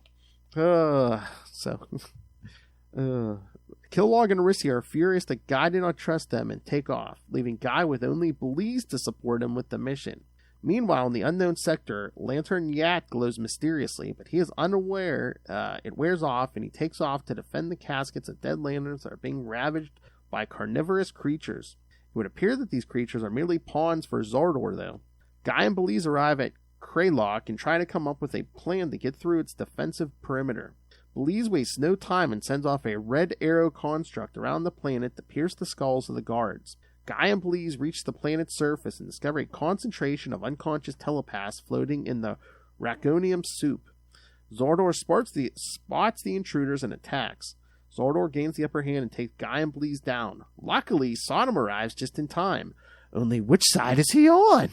Can Kilowog and Arisia are furious that Guy did not trust them and take off, leaving Guy with only Bleez to support him with the mission. Meanwhile, in the unknown sector, Lantern Yak glows mysteriously, but he is unaware it wears off, and he takes off to defend the caskets of dead lanterns that are being ravaged by carnivorous creatures. It would appear that these creatures are merely pawns for Zardor, though. Guy and Bleez arrive at Kilowog and try to come up with a plan to get through its defensive perimeter. Bleez wastes no time and sends off a red arrow construct around the planet to pierce the skulls of the guards. Guy and Bleez reach the planet's surface and discover a concentration of unconscious telepaths floating in the Raconium soup. Zardor spots the intruders and attacks. Zardor gains the upper hand and takes Guy and Bleez down. Luckily, Sodom arrives just in time. Only which side is he on?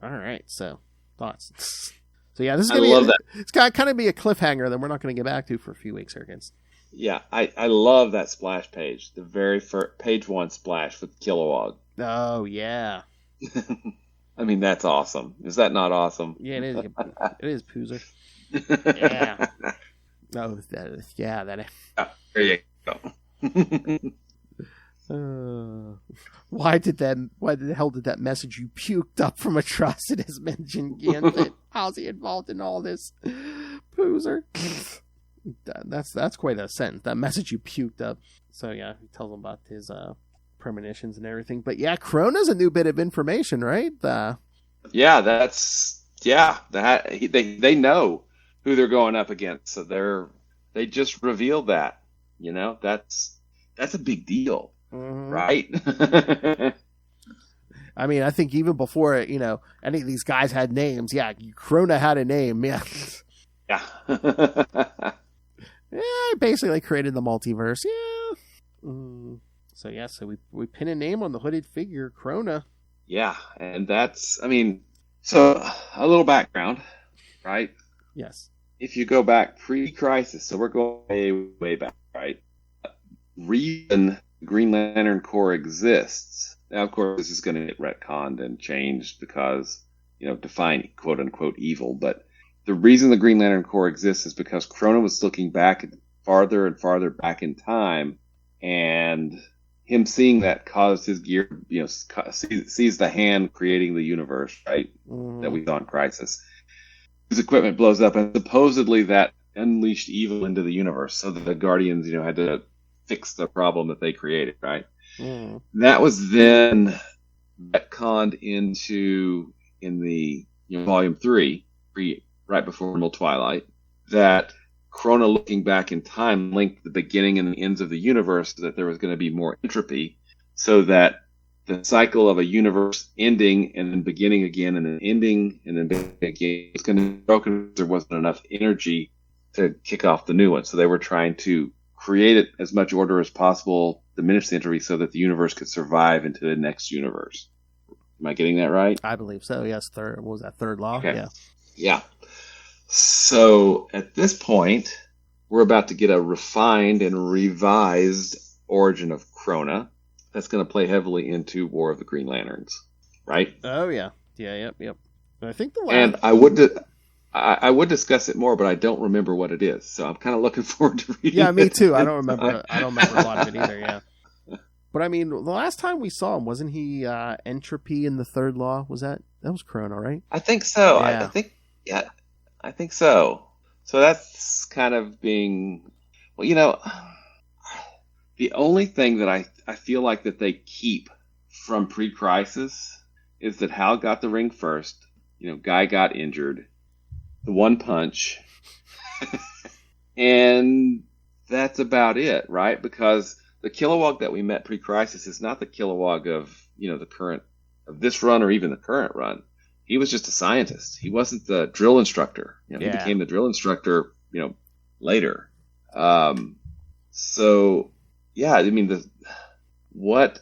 Alright, so, thoughts. So yeah, this is going to be it's got to kind of be a cliffhanger that we're not going to get back to for a few weeks here, kids. Yeah, I love that splash page. The very first page 1 splash with Kilowog. Oh, yeah. I mean, that's awesome. Is that not awesome? Yeah, it is. It is, Poozer. Yeah. Oh, that. There you go. Why the hell did that message you puked up from Atrocitus mention Gambit? How's he involved in all this? Poozer. That's quite a sentence. That message you puked up. So yeah, he tells him about his premonitions and everything. But yeah, Krona's a new bit of information, right? They know who they're going up against. So they just revealed that. You know, that's a big deal, right? I mean, I think even before any of these guys had names, yeah, Krona had a name, yeah. Yeah. Yeah, I basically created the multiverse. Yeah. So we pin a name on the hooded figure, Krona. Yeah, and so a little background, right? Yes. If you go back pre-Crisis, so we're going way back, right? Reason Green Lantern Corps exists. Now, of course, this is going to get retconned and changed because, define quote-unquote evil, but the reason the Green Lantern Corps exists is because Krona was looking back farther and farther back in time, and him seeing that caused his gear, sees the hand creating the universe, right? That we saw in Crisis. His equipment blows up, and supposedly that unleashed evil into the universe, so that the Guardians, had to fix the problem that they created, right? That was then retconned into in the Volume 3, right before Emerald Twilight, that Krona looking back in time linked the beginning and the ends of the universe, so that there was going to be more entropy, so that the cycle of a universe ending and then beginning again and then ending and then beginning again was going to be broken because there wasn't enough energy to kick off the new one. So they were trying to create it as much order as possible, diminish the entropy so that the universe could survive into the next universe. Am I getting that right? I believe so, yes. What was that, third law? Okay. Yeah. Yeah. So at this point, we're about to get a refined and revised origin of Krona that's going to play heavily into War of the Green Lanterns, right? Oh, yeah. Yeah, yep. I think the last... And I would discuss it more, but I don't remember what it is. So I'm kind of looking forward to reading it. Yeah, me too. I don't remember a lot of it either, yeah. But I mean, the last time we saw him, wasn't he Entropy in the Third Law? Was that was Krona, right? I think so. Yeah. I think so. So that's kind of being, the only thing that I feel like that they keep from pre-Crisis is that Hal got the ring first. Guy got injured. The one punch. And that's about it, right? Because the Kilowog that we met pre-Crisis is not the Kilowog of, the current, of this run or even the current run. He was just a scientist. He wasn't the drill instructor. He became the drill instructor, later. So, yeah, I mean, what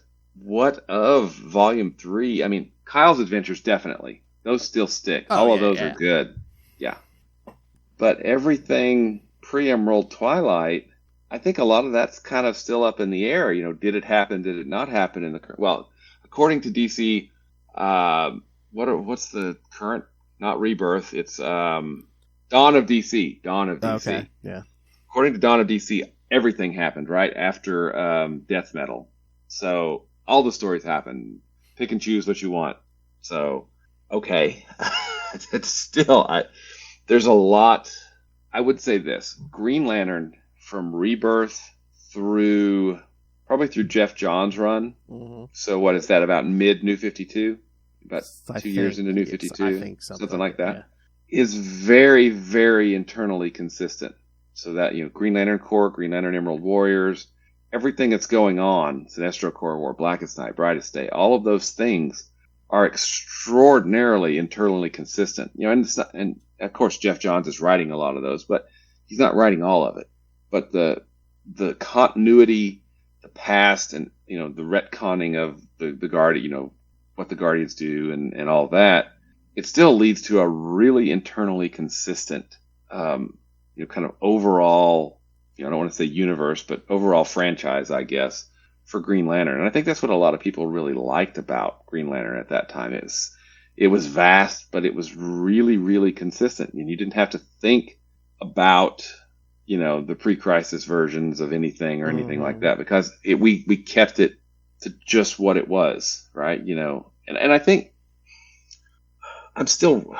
of Volume 3? I mean, Kyle's Adventures, definitely. Those still stick. All of those are good. Yeah. But everything pre-Emerald Twilight, I think a lot of that's kind of still up in the air. Did it happen? Did it not happen in the current? Well, according to DC, what's the current? Not Rebirth. It's Dawn Dawn of DC. Dawn of DC. Okay, yeah. According to Dawn of DC, everything happened right after Death Metal. So all the stories happen. Pick and choose what you want. So, okay. It's still, there's a lot. I would say this. Green Lantern from Rebirth probably through Jeff Johns' run. Mm-hmm. So what is that, about mid-New 52? About 2 years into New 52? I think something like that. Yeah. Is very, very internally consistent. So that, Green Lantern Corps, Green Lantern Emerald Warriors, everything that's going on, Sinestro Corps War, Blackest Night, Brightest Day, all of those things are extraordinarily internally consistent. And of course Jeff Johns is writing a lot of those, but he's not writing all of it. But the continuity, the past, and the retconning of the Guardian, what the Guardians do and all that, it still leads to a really internally consistent kind of overall, I don't want to say universe, but overall franchise, I guess, for Green Lantern. And I think that's what a lot of people really liked about Green Lantern at that time. It was vast, but it was really, really consistent. And you didn't have to think about, the pre-crisis versions of anything or anything like that, because we kept it to just what it was, right? And I think I still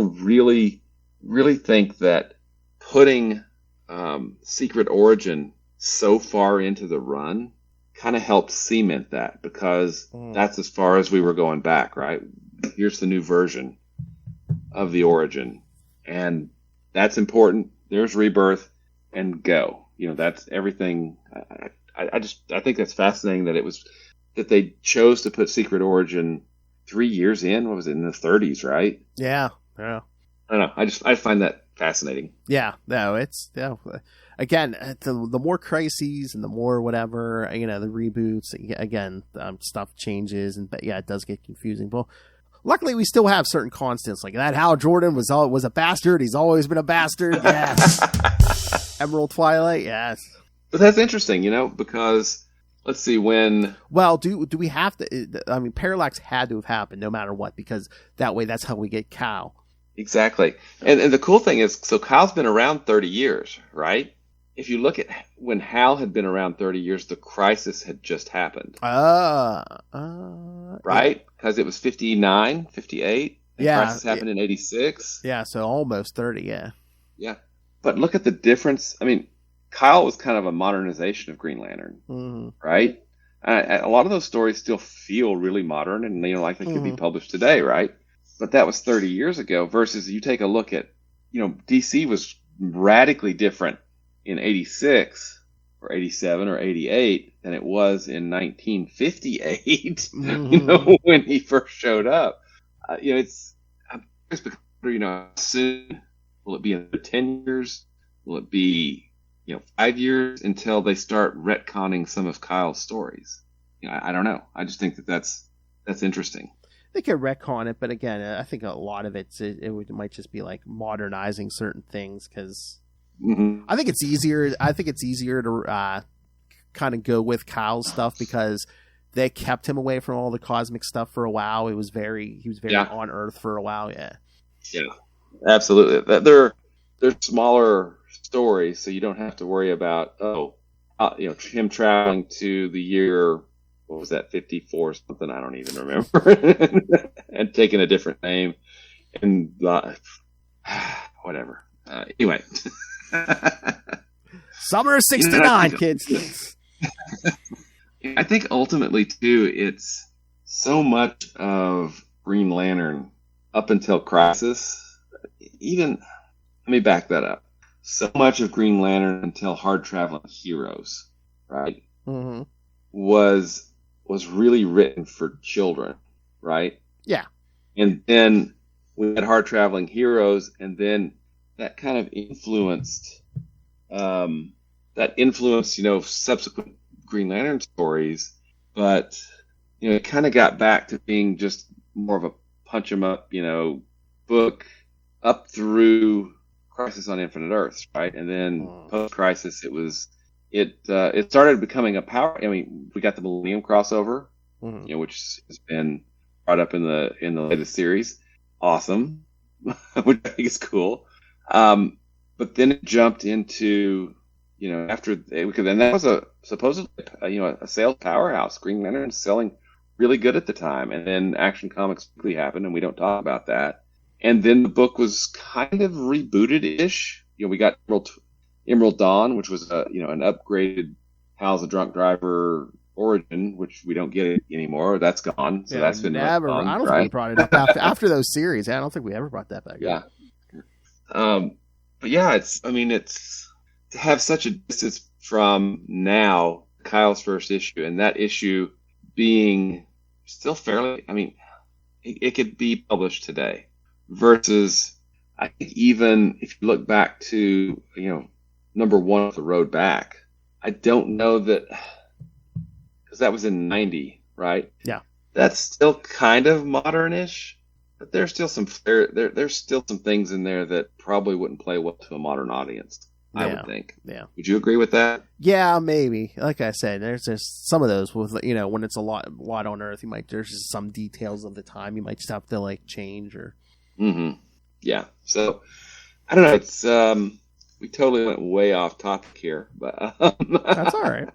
really, really think that putting Secret Origin so far into the run kind of helped cement that, because that's as far as we were going back, right? Here's the new version of the Origin, and that's important. There's Rebirth, and go. That's everything. I think that's fascinating that they chose to put Secret Origin 3 years in. What was it, in the 30s, right? Yeah. I don't know. I find that fascinating. Yeah, no, it's again, the more crises and the more whatever, the reboots, again, stuff changes, and it does get confusing. Well, luckily we still have certain constants like that. Hal Jordan was a bastard. He's always been a bastard. Yes. Emerald Twilight. Yes. But that's interesting, because let's see when. Well, do we have to? I mean, Parallax had to have happened no matter what, because that way that's how we get Cal. Exactly. And the cool thing is, so Kyle's been around 30 years, right? If you look at when Hal had been around 30 years, the crisis had just happened. Right? Because it was 59, 58. The crisis happened in 86. Yeah, so almost 30, yeah. Yeah. But look at the difference. I mean, Kyle was kind of a modernization of Green Lantern, right? A lot of those stories still feel really modern and like they could be published today, right? But that was 30 years ago versus you take a look at, DC was radically different in 86 or 87 or 88 than it was in 1958, when he first showed up. It's soon will it be in 10 years? Will it be, 5 years until they start retconning some of Kyle's stories? I don't know. I just think that's interesting. They could retcon it, but again, I think a lot of it might just be like modernizing certain things, because I think it's easier. I think it's easier to kind of go with Kyle's stuff because they kept him away from all the cosmic stuff for a while. He was very on Earth for a while. Yeah, absolutely. They're smaller stories, so you don't have to worry about him traveling to the year. What was that, 54 something? I don't even remember. And taking a different name. And whatever. Anyway. Summer of 69, kids. I think ultimately, too, it's so much of Green Lantern up until Crisis. Let me back that up. So much of Green Lantern until Hard Traveling Heroes, right? Mm-hmm. Was really written for children, right? Yeah. And then we had Hard Traveling Heroes, and then that kind of influenced, subsequent Green Lantern stories. But, it kind of got back to being just more of a punch 'em up, book up through Crisis on Infinite Earths, right? And then post-Crisis, it started becoming a power. I mean, we got the Millennium crossover, which has been brought up in the latest series. Awesome, which I think is cool. But then it jumped into, after, and that was supposedly, a sales powerhouse. Green Lantern selling really good at the time. And then Action Comics Weekly happened, and we don't talk about that. And then the book was kind of rebooted-ish. We got Emerald Dawn, which was an upgraded Hal's a Drunk Driver origin, which we don't get anymore. That's gone. So that's been never. Gone, I don't right? think we brought it up after those series. I don't think we ever brought that back. Yeah. But yeah, it's to have such a distance from now, Kyle's first issue, and that issue being still fairly, it could be published today versus, I think even if you look back to, number 1 of The Road Back, I don't know that, because that was in 90, right? Yeah. That's still kind of modern-ish, but there's still some there's still some things in there that probably wouldn't play well to a modern audience, I would think. Yeah. Would you agree with that? Yeah, maybe. Like I said, there's just some of those with, when it's a lot on Earth, there's just some details of the time you might just have to change or. Mm-hmm. Yeah. So I don't know. It's we totally went way off topic here, but that's all right.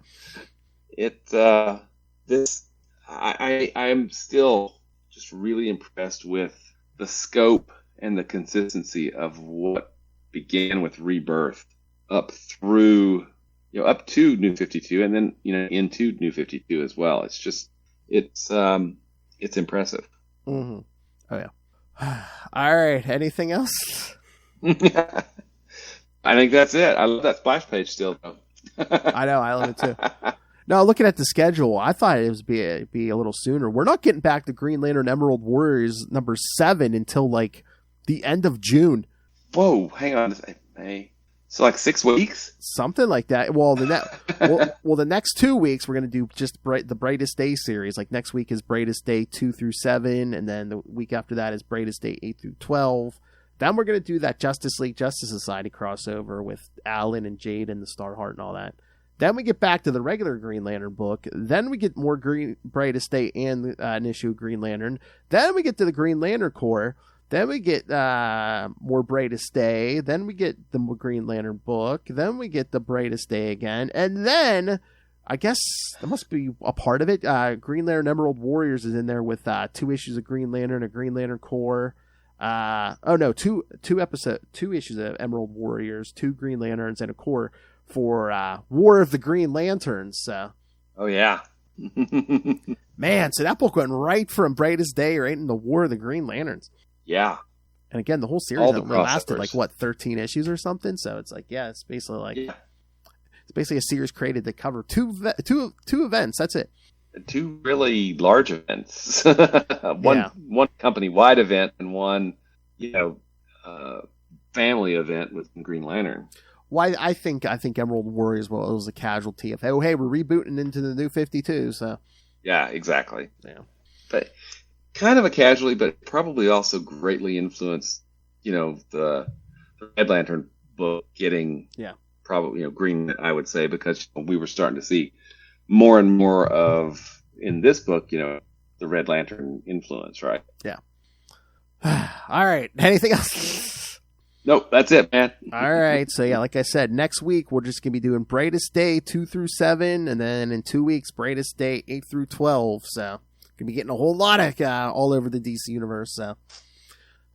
I am still just really impressed with the scope and the consistency of what began with Rebirth up through, up to New 52 and then, into New 52 as well. It's just, it's impressive. Mm-hmm. Oh yeah. All right. Anything else? I think that's it. I love that splash page still, though. I know. I love it too. No, looking at the schedule, I thought it was be a little sooner. We're not getting back to Green Lantern Emerald Warriors number 7 until the end of June. Whoa, hang on. Hey, so 6 weeks? Something like that. Well, the next 2 weeks we're going to do just the Brightest Day series. Next week is Brightest Day 2 through 7, and then the week after that is Brightest Day 8 through 12. Then we're going to do that Justice League Justice Society crossover with Alan and Jade and the Starheart and all that. Then we get back to the regular Green Lantern book. Then we get more Brightest Day and an issue of Green Lantern. Then we get to the Green Lantern Corps. Then we get more Brightest Day. Then we get the Green Lantern book. Then we get the Brightest Day again. And then, I guess that must be a part of it. Green Lantern Emerald Warriors is in there with 2 issues of Green Lantern, a Green Lantern Corps. Two issues of Emerald Warriors, 2 Green Lanterns, and a Corps for War of the Green Lanterns. So. Oh, yeah. Man, so that book went right from Brightest Day right into War of the Green Lanterns. Yeah. And again, the whole series only lasted 13 issues or something. So it's it's basically it's basically a series created to cover two events. That's it. 2 really large events. One company-wide event and one, family event with Green Lantern. Well, I think Emerald Warriors was a casualty of, hey, we're rebooting into the New 52. So. Yeah, exactly. Yeah. But kind of a casualty, but probably also greatly influenced, the Red Lantern book getting probably, Green, I would say, because we were starting to see more and more of, in this book, the Red Lantern influence, right? Yeah. All right. Anything else? Nope, that's it, man. All right. So, like I said, next week we're just going to be doing Brightest Day 2 through 7, and then in 2 weeks, Brightest Day 8 through 12. So, going to be getting a whole lot of all over the DC universe. So,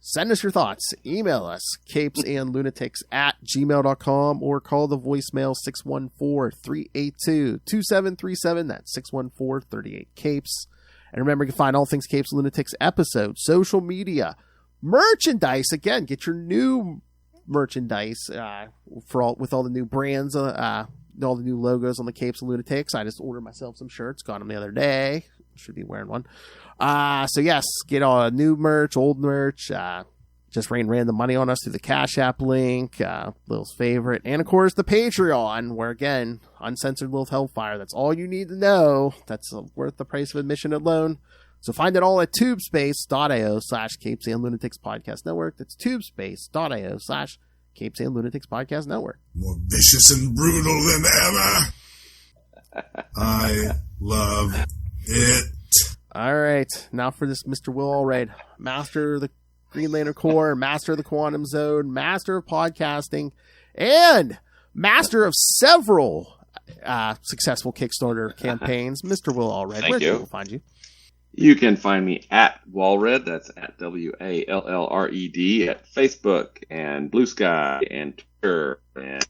send us your thoughts. Email us, CapesandLunatics@gmail.com, or call the voicemail 614-382-2737. That's 614-38-CAPES. And remember, you can find all things Capes and Lunatics episodes, social media, merchandise. Again, get your new merchandise with all the new brands, all the new logos on the Capes and Lunatics. I just ordered myself some shirts, got them the other day. Should be wearing one. So yes, get all new merch, old merch. Just rain random money on us through the Cash App link, Lil's favorite, and of course the Patreon, where again, uncensored Lil Hellfire. That's all you need to know. That's worth the price of admission alone. So find it all at tubespace.io/Capes and Lunatics Podcast Network. That's tubespace.io/Capes and Lunatics Podcast Network. More vicious and brutal than ever. I love it. All right, now for this Mr. Will Allred, master of the Green Lantern Corps, master of the Quantum Zone, master of podcasting, and master of several successful Kickstarter campaigns. Mr. Will Allred, where can people find you? You can find me at Wallred, that's at WALLRED, at Facebook and Blue Sky and Twitter and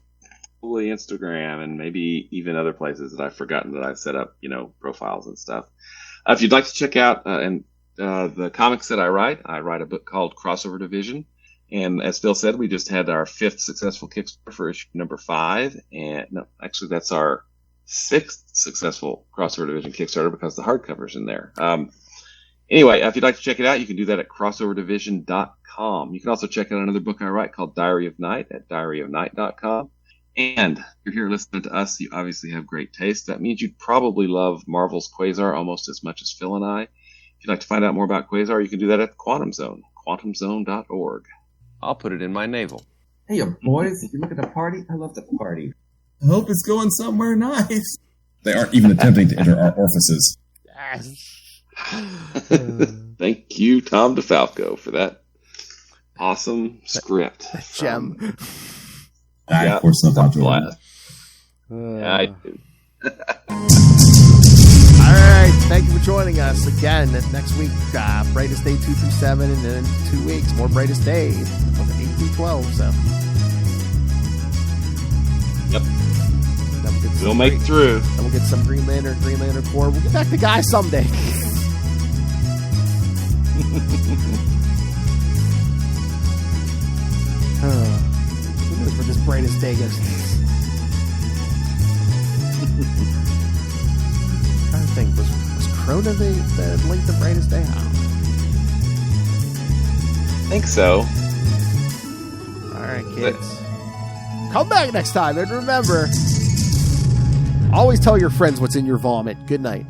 probably Instagram and maybe even other places that I've forgotten that I've set up, profiles and stuff. If you'd like to check out the comics that I write a book called Crossover Division. And as Phil said, we just had our 5th successful Kickstarter for issue number 5. And no, actually that's our 6th successful Crossover Division Kickstarter because the hardcover's in there. Anyway, if you'd like to check it out, you can do that at crossoverdivision.com. You can also check out another book I write called Diary of Night at diaryofnight.com. And if you're here listening to us, you obviously have great taste. That means you'd probably love Marvel's Quasar almost as much as Phil and I. If you'd like to find out more about Quasar, you can do that at the Quantum Zone, quantumzone.org. I'll put it in my navel. Hey, boys, you look at the party? I love the party. I hope it's going somewhere nice. They aren't even attempting to enter our orifices. Thank you, Tom DeFalco, for that awesome script. Gem. Of course, not that blast. Yeah, I do. All right, thank you for joining us again. Next week, Brightest Day 2 through 7, and then 2 weeks, more Brightest Day, 8 through 12. So, yep, we'll make it through. Then we'll get some Green Lantern Corps. We'll get back to Guy someday. Who knows where this Brightest Day goes? I think was Krona the link to Brightest Day? I think so. All right, kids. Come back next time, and remember, always tell your friends what's in your vomit. Good night.